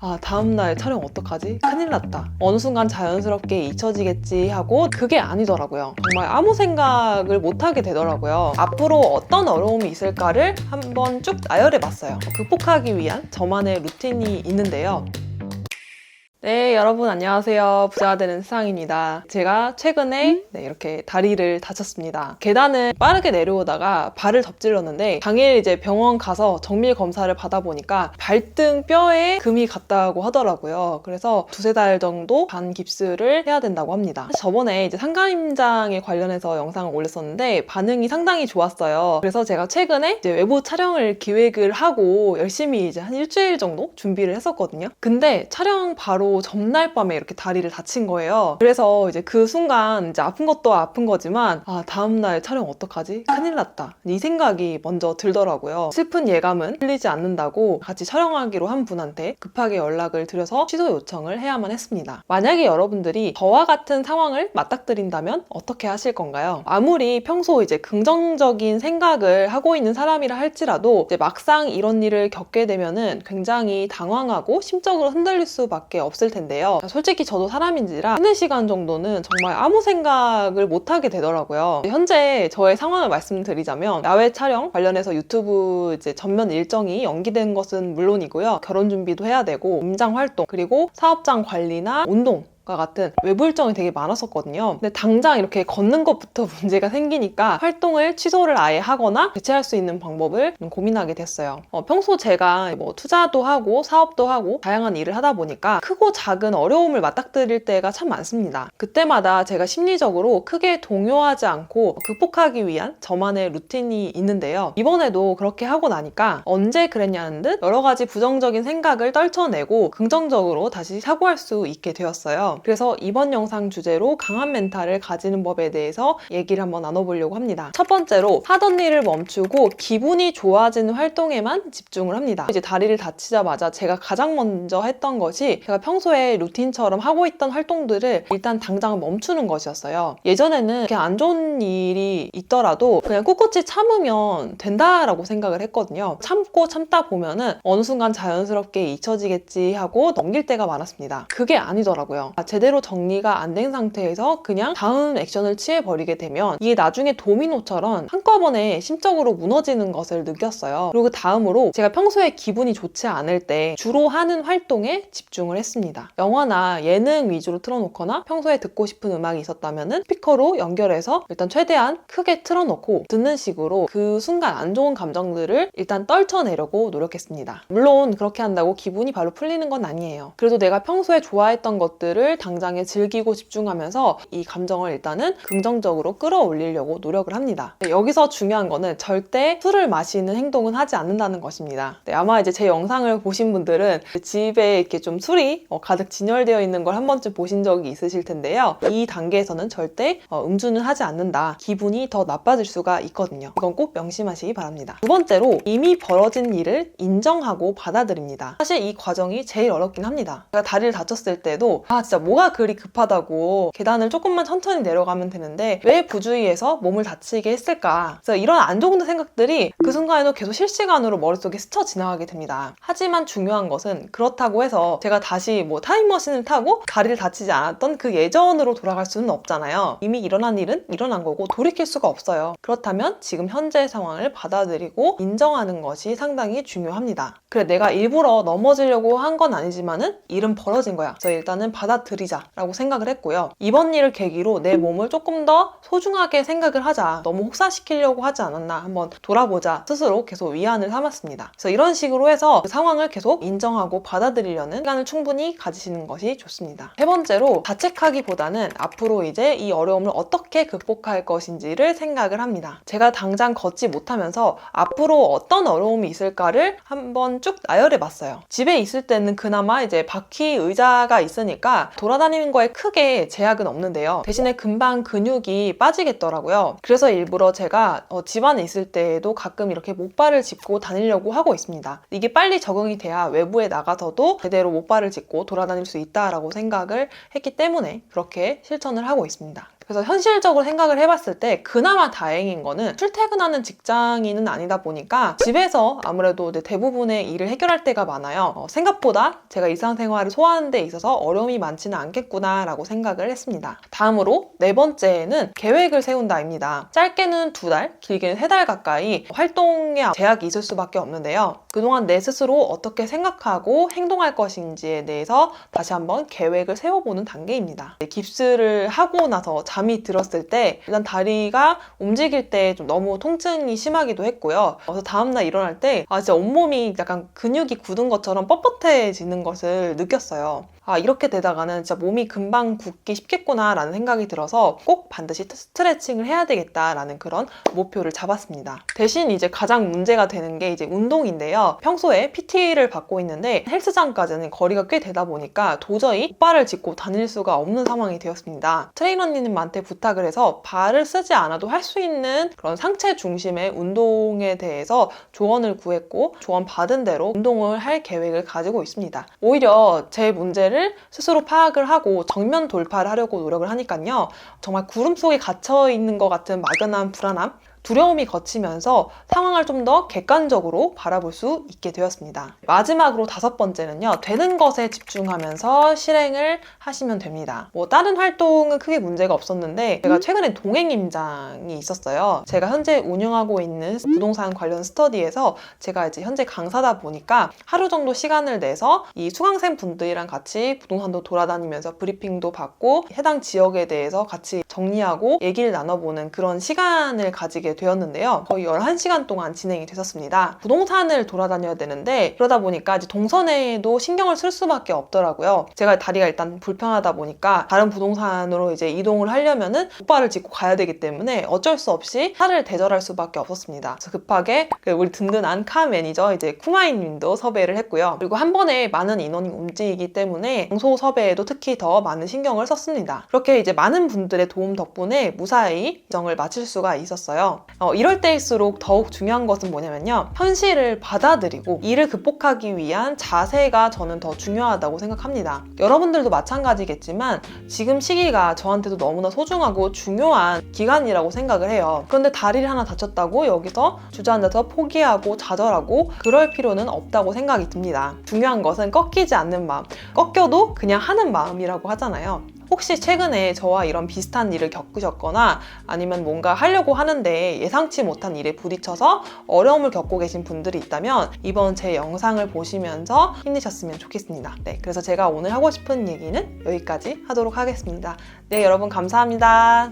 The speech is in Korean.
다음날 촬영 어떡하지? 큰일 났다. 어느 순간 자연스럽게 잊혀지겠지 하고 그게 아니더라고요. 정말 아무 생각을 못하게 되더라고요. 앞으로 어떤 어려움이 있을까를 한번 쭉 나열해 봤어요. 극복하기 위한 저만의 루틴이 있는데요. 네, 여러분 안녕하세요. 부자가 되는 세상입니다. 제가 최근에 이렇게 다리를 다쳤습니다. 계단을 빠르게 내려오다가 발을 접질렀는데 당일 이제 병원 가서 정밀 검사를 받아보니까 발등 뼈에 금이 갔다고 하더라고요. 그래서 두세 달 정도 반 깁스를 해야 된다고 합니다. 저번에 이제 상가임장에 관련해서 영상을 올렸었는데 반응이 상당히 좋았어요. 그래서 제가 최근에 이제 외부 촬영을 기획을 하고 열심히 이제 한 일주일 정도 준비를 했었거든요. 근데 촬영 바로 전날 밤에 이렇게 다리를 다친 거예요. 그래서 이제 그 순간 이제 아픈 것도 아픈 거지만 다음날 촬영 어떡하지? 큰일 났다. 이 생각이 먼저 들더라고요. 슬픈 예감은 틀리지 않는다고 같이 촬영하기로 한 분한테 급하게 연락을 드려서 취소 요청을 해야만 했습니다. 만약에 여러분들이 저와 같은 상황을 맞닥뜨린다면 어떻게 하실 건가요? 아무리 평소 이제 긍정적인 생각을 하고 있는 사람이라 할지라도 이제 막상 이런 일을 겪게 되면은 굉장히 당황하고 심적으로 흔들릴 수밖에 없을 텐데요. 솔직히 저도 사람인지라 3-4시간 정도는 정말 아무 생각을 못하게 되더라고요. 현재 저의 상황을 말씀드리자면 야외 촬영 관련해서 유튜브 이제 전면 일정이 연기된 것은 물론이고요. 결혼 준비도 해야 되고 임장 활동 그리고 사업장 관리나 운동 같은 외부 일정이 되게 많았었거든요. 근데 당장 이렇게 걷는 것부터 문제가 생기니까 활동을 취소를 아예 하거나 대체할 수 있는 방법을 고민하게 됐어요. 평소 제가 뭐 투자도 하고 사업도 하고 다양한 일을 하다 보니까 크고 작은 어려움을 맞닥뜨릴 때가 참 많습니다. 그때마다 제가 심리적으로 크게 동요하지 않고 극복하기 위한 저만의 루틴이 있는데요. 이번에도 그렇게 하고 나니까 언제 그랬냐는 듯 여러 가지 부정적인 생각을 떨쳐내고 긍정적으로 다시 사고할 수 있게 되었어요. 그래서 이번 영상 주제로 강한 멘탈을 가지는 법에 대해서 얘기를 한번 나눠보려고 합니다. 첫 번째로 하던 일을 멈추고 기분이 좋아지는 활동에만 집중을 합니다. 이제 다리를 다치자마자 제가 가장 먼저 했던 것이 제가 평소에 루틴처럼 하고 있던 활동들을 일단 당장 멈추는 것이었어요. 예전에는 이렇게 안 좋은 일이 있더라도 그냥 꿋꿋이 참으면 된다라고 생각을 했거든요. 참고 참다 보면은 어느 순간 자연스럽게 잊혀지겠지 하고 넘길 때가 많았습니다. 그게 아니더라고요. 제대로 정리가 안 된 상태에서 그냥 다음 액션을 취해버리게 되면 이게 나중에 도미노처럼 한꺼번에 심적으로 무너지는 것을 느꼈어요. 그리고 다음으로 제가 평소에 기분이 좋지 않을 때 주로 하는 활동에 집중을 했습니다. 영화나 예능 위주로 틀어놓거나 평소에 듣고 싶은 음악이 있었다면 스피커로 연결해서 일단 최대한 크게 틀어놓고 듣는 식으로 그 순간 안 좋은 감정들을 일단 떨쳐내려고 노력했습니다. 물론 그렇게 한다고 기분이 바로 풀리는 건 아니에요. 그래도 내가 평소에 좋아했던 것들을 당장에 즐기고 집중하면서 이 감정을 일단은 긍정적으로 끌어올리려고 노력을 합니다. 여기서 중요한 거는 절대 술을 마시는 행동은 하지 않는다는 것입니다. 아마 이제 제 영상을 보신 분들은 집에 이렇게 좀 술이 가득 진열되어 있는 걸 한 번쯤 보신 적이 있으실 텐데요. 이 단계에서는 절대 음주는 하지 않는다. 기분이 더 나빠질 수가 있거든요. 이건 꼭 명심하시기 바랍니다. 두 번째로 이미 벌어진 일을 인정하고 받아들입니다. 사실 이 과정이 제일 어렵긴 합니다. 제가 다리를 다쳤을 때도 진짜 뭐가 그리 급하다고 계단을 조금만 천천히 내려가면 되는데 왜 부주의해서 몸을 다치게 했을까? 그래서 이런 안 좋은 생각들이 그 순간에도 계속 실시간으로 머릿속에 스쳐 지나가게 됩니다. 하지만 중요한 것은 그렇다고 해서 제가 다시 뭐 타임머신을 타고 다리를 다치지 않았던 그 예전으로 돌아갈 수는 없잖아요. 이미 일어난 일은 일어난 거고 돌이킬 수가 없어요. 그렇다면 지금 현재의 상황을 받아들이고 인정하는 것이 상당히 중요합니다. 그래, 내가 일부러 넘어지려고 한 건 아니지만은 일은 벌어진 거야. 그래서 일단은 받아들이자라고 생각을 했고요. 이번 일을 계기로 내 몸을 조금 더 소중하게 생각을 하자. 너무 혹사시키려고 하지 않았나 한번 돌아보자. 스스로 계속 위안을 삼았습니다. 그래서 이런 식으로 해서 그 상황을 계속 인정하고 받아들이려는 시간을 충분히 가지시는 것이 좋습니다. 세 번째로 자책하기보다는 앞으로 이제 이 어려움을 어떻게 극복할 것인지를 생각을 합니다. 제가 당장 걷지 못하면서 앞으로 어떤 어려움이 있을까를 한번 쭉 나열해 봤어요. 집에 있을 때는 그나마 이제 바퀴 의자가 있으니까 돌아다니는 거에 크게 제약은 없는데요. 대신에 금방 근육이 빠지겠더라고요. 그래서 일부러 제가 집안에 있을 때에도 가끔 이렇게 목발을 짚고 다니려고 하고 있습니다. 이게 빨리 적응이 돼야 외부에 나가서도 제대로 목발을 짚고 돌아다닐 수 있다라고 생각을 했기 때문에 그렇게 실천을 하고 있습니다. 그래서 현실적으로 생각을 해봤을 때 그나마 다행인 거는 출퇴근하는 직장인은 아니다 보니까 집에서 아무래도 대부분의 일을 해결할 때가 많아요. 생각보다 제가 일상생활을 소화하는 데 있어서 어려움이 많지는 않겠구나 라고 생각을 했습니다. 다음으로 네 번째는 계획을 세운다입니다. 짧게는 2달, 길게는 3달 가까이 활동에 제약이 있을 수밖에 없는데요. 그동안 내 스스로 어떻게 생각하고 행동할 것인지에 대해서 다시 한번 계획을 세워보는 단계입니다. 깁스를 하고 나서 잠이 들었을 때 일단 다리가 움직일 때 좀 너무 통증이 심하기도 했고요. 그래서 다음날 일어날 때 진짜 온몸이 약간 근육이 굳은 것처럼 뻣뻣해지는 것을 느꼈어요. 이렇게 되다가는 진짜 몸이 금방 굳기 쉽겠구나 라는 생각이 들어서 꼭 반드시 스트레칭을 해야 되겠다라는 그런 목표를 잡았습니다. 대신 이제 가장 문제가 되는 게 이제 운동인데요. 평소에 PT를 받고 있는데 헬스장까지는 거리가 꽤 되다 보니까 도저히 발을 짚고 다닐 수가 없는 상황이 되었습니다. 트레이너님한테 부탁을 해서 발을 쓰지 않아도 할 수 있는 그런 상체 중심의 운동에 대해서 조언을 구했고 조언 받은 대로 운동을 할 계획을 가지고 있습니다. 오히려 제 문제를 스스로 파악을 하고 정면 돌파를 하려고 노력을 하니까요. 정말 구름 속에 갇혀 있는 것 같은 막연한 불안함, 두려움이 거치면서 상황을 좀 더 객관적으로 바라볼 수 있게 되었습니다. 마지막으로 5번째는요. 되는 것에 집중하면서 실행을 하시면 됩니다. 다른 활동은 크게 문제가 없었는데 제가 최근에 동행 임장이 있었어요. 제가 현재 운영하고 있는 부동산 관련 스터디에서 제가 이제 현재 강사다 보니까 하루 정도 시간을 내서 이 수강생 분들이랑 같이 부동산도 돌아다니면서 브리핑도 받고 해당 지역에 대해서 같이 정리하고 얘기를 나눠보는 그런 시간을 가지게 되었는데요. 거의 11시간 동안 진행이 됐었습니다. 부동산을 돌아다녀야 되는데 그러다 보니까 이제 동선에도 신경을 쓸 수밖에 없더라고요. 제가 다리가 일단 불편하다 보니까 다른 부동산으로 이제 이동을 하려면은 목발을 짚고 가야 되기 때문에 어쩔 수 없이 차를 대절할 수밖에 없었습니다. 그래서 급하게 우리 든든한 카 매니저 이제 쿠마인 님도 섭외를 했고요. 그리고 한 번에 많은 인원이 움직이기 때문에 장소 섭외에도 특히 더 많은 신경을 썼습니다. 그렇게 이제 많은 분들의 도움 덕분에 무사히 일정을 마칠 수가 있었어요. 이럴 때일수록 더욱 중요한 것은 뭐냐면요. 현실을 받아들이고 이를 극복하기 위한 자세가 저는 더 중요하다고 생각합니다. 여러분들도 마찬가지겠지만 지금 시기가 저한테도 너무나 소중하고 중요한 기간이라고 생각을 해요. 그런데 다리를 하나 다쳤다고 여기서 주저앉아서 포기하고 좌절하고 그럴 필요는 없다고 생각이 듭니다. 중요한 것은 꺾이지 않는 마음, 꺾여도 그냥 하는 마음이라고 하잖아요. 혹시 최근에 저와 이런 비슷한 일을 겪으셨거나 아니면 뭔가 하려고 하는데 예상치 못한 일에 부딪혀서 어려움을 겪고 계신 분들이 있다면 이번 제 영상을 보시면서 힘내셨으면 좋겠습니다. 네, 그래서 제가 오늘 하고 싶은 얘기는 여기까지 하도록 하겠습니다. 네, 여러분 감사합니다.